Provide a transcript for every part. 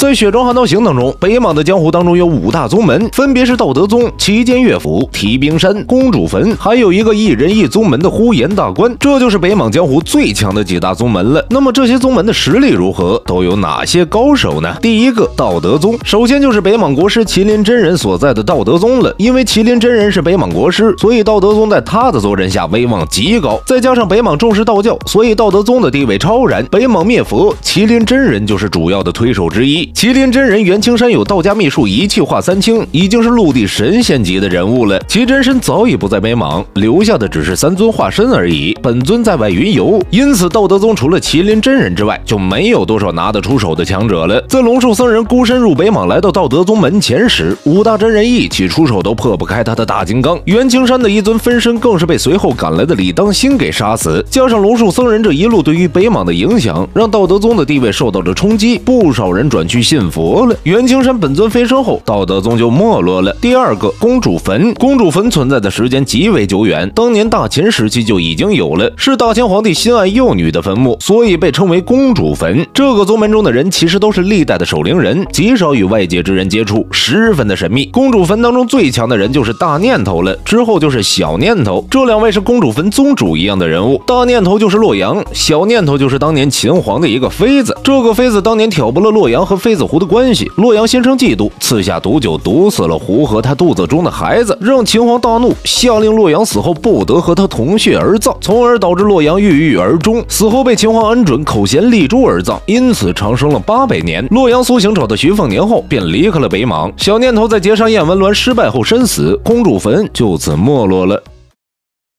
在雪中悍刀行当中，北莽的江湖当中有5大宗门，分别是道德宗、齐肩乐府、提兵山、公主坟，还有一个一人一宗门的呼延大关。这就是北莽江湖最强的几大宗门了。那么这些宗门的实力如何？都有哪些高手呢？第一个，道德宗，首先就是北莽国师麒麟真人所在的道德宗了。因为麒麟真人是北莽国师，所以道德宗在他的坐镇下威望极高。再加上北莽重视道教，所以道德宗的地位超然。北莽灭佛，麒麟真人就是主要的推手之一。麒麟真人袁青山有道家秘术一气化三清，已经是陆地神仙级的人物了。其真身早已不在北莽，留下的只是3尊化身而已，本尊在外云游。因此道德宗除了麒麟真人之外，就没有多少拿得出手的强者了。在龙树僧人孤身入北莽来到道德宗门前时，5大真人一起出手都破不开他的大金刚。袁青山的一尊分身更是被随后赶来的李当兴给杀死。加上龙树僧人这一路对于北莽的影响，让道德宗的地位受到了冲击，不少人转去信佛了。袁青山本尊飞升后，道德宗就没落了。第二个，公主坟。公主坟存在的时间极为久远，当年大秦时期就已经有了，是大秦皇帝心爱幼女的坟墓，所以被称为公主坟。这个宗门中的人其实都是历代的守灵人，极少与外界之人接触，十分的神秘。公主坟当中最强的人就是大念头了，之后就是小念头，这2位是公主坟宗主一样的人物。大念头就是洛阳，小念头就是当年秦皇的一个妃子。这个妃子当年挑拨了洛阳和妃子湖的关系，洛阳心生嫉妒，赐下毒酒毒死了胡和他肚子中的孩子，让秦皇大怒，下令洛阳死后不得和他同血而葬，从而导致洛阳郁郁而终。死后被秦皇恩准口衔立柱而葬，因此长生了800年。洛阳苏醒找到徐凤年后，便离开了北莽。小念头在劫杀燕文鸾失败后身死，公主坟就此没落了。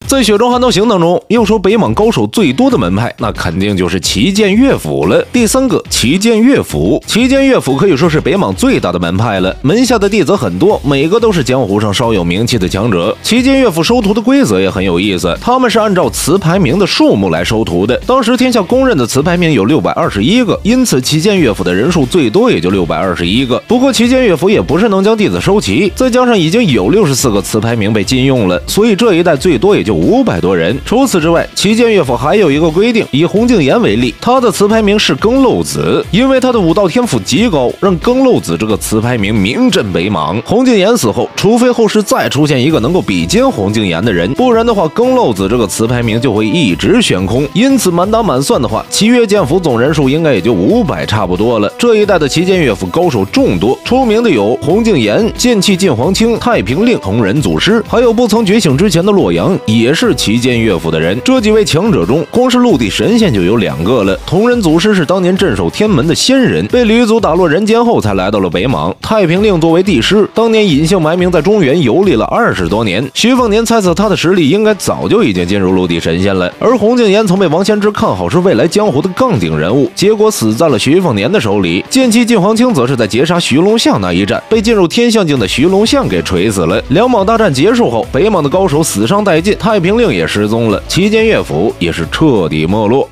在雪中悍刀行当中，要说北莽高手最多的门派，那肯定就是齐剑乐府了。第3个，齐剑乐府。齐剑乐府可以说是北莽最大的门派了，门下的弟子很多，每个都是江湖上稍有名气的强者。齐剑乐府收徒的规则也很有意思，他们是按照词牌名的数目来收徒的。当时天下公认的词牌名有621个，因此齐剑乐府的人数最多也就621个。不过齐剑乐府也不是能将弟子收齐，再加上已经有64个词牌名被禁用了，所以这一代最多也就500多人。除此之外，齐剑乐府还有一个规定，以洪敬言为例，他的词牌名是更漏子，因为他的武道天赋极高，让更漏子这个词牌名名震北莽。洪敬言死后，除非后世再出现一个能够比肩洪敬言的人，不然的话，更漏子这个词牌名就会一直悬空。因此满打满算的话，齐乐剑府总人数应该也就500差不多了。这一代的齐剑乐府高手众多，出名的有洪敬言、剑气晋皇卿、太平令同人祖师，还有不曾觉醒之前的洛阳，也是齐剑乐府的人。这几位强者中，光是陆地神仙就有2个了。同人祖师是当年镇守天门的仙人，被吕祖打落人间后才来到了北莽。太平令作为帝师，当年隐姓埋名在中原游历了20多年。徐凤年猜测他的实力应该早就已经进入陆地神仙了。而洪敬言曾被王仙芝看好是未来江湖的杠顶人物，结果死在了徐凤年的手里。剑气晋皇卿则是在劫杀徐龙象那一战，被进入天象境的徐龙象给锤死了。两莽大战结束后，北莽的高手死伤殆尽，太平令也失踪了，齐剑乐府也是彻底没落。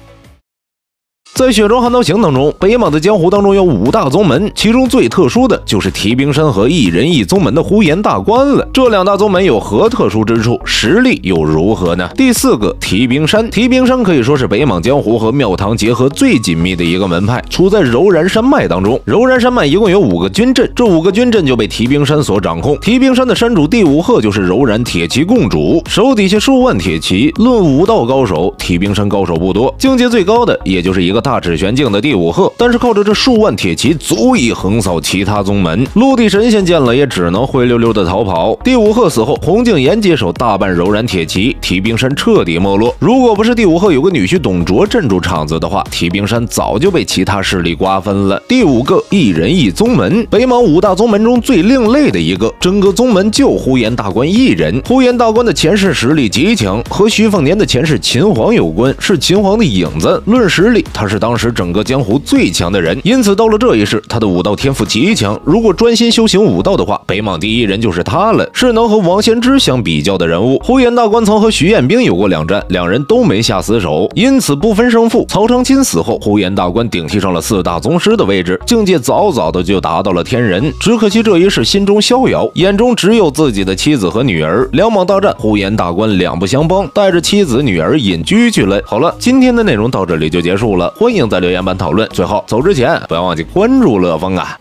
在雪中悍刀行当中，北莽的江湖当中有5大宗门，其中最特殊的就是提兵山和一人一宗门的呼延大关了。这2大宗门有何特殊之处？实力又如何呢？第4个，提兵山。提兵山可以说是北莽江湖和庙堂结合最紧密的一个门派，处在柔然山脉当中。柔然山脉一共有5个军镇，这5个军镇就被提兵山所掌控。提兵山的山主第5鹤就是柔然铁骑共主，手底下数万铁骑。论武道高手，提兵山高手不多，境界最高的也就是一个大指玄境的第5鹤，但是靠着这数万铁骑足以横扫其他宗门，陆地神仙见了也只能灰溜溜的逃跑。第5鹤死后，洪敬言接手大半柔然铁骑，提兵山彻底没落。如果不是第5鹤有个女婿董卓镇住场子的话，提兵山早就被其他势力瓜分了。第5个，一人一宗门。北莽5大宗门中最另类的一个，整个宗门就呼延大关一人。呼延大关的前世实力极强，和徐凤年的前世秦皇有关，是秦皇的影子。论实力，他是当时整个江湖最强的人，因此到了这一世，他的武道天赋极强。如果专心修行武道的话，北莽第一人就是他了，是能和王仙芝相比较的人物。呼延大关曾和徐彦兵有过2战，两人都没下死手，因此不分胜负。曹长钦死后，呼延大关顶替上了4大宗师的位置，境界早早的就达到了天人。只可惜这一世心中逍遥，眼中只有自己的妻子和女儿。两莽大战，呼延大关两不相帮，带着妻子女儿隐居去了。好了，今天的内容到这里就结束了。欢迎在留言板讨论。最后走之前，不要忘记关注乐风啊！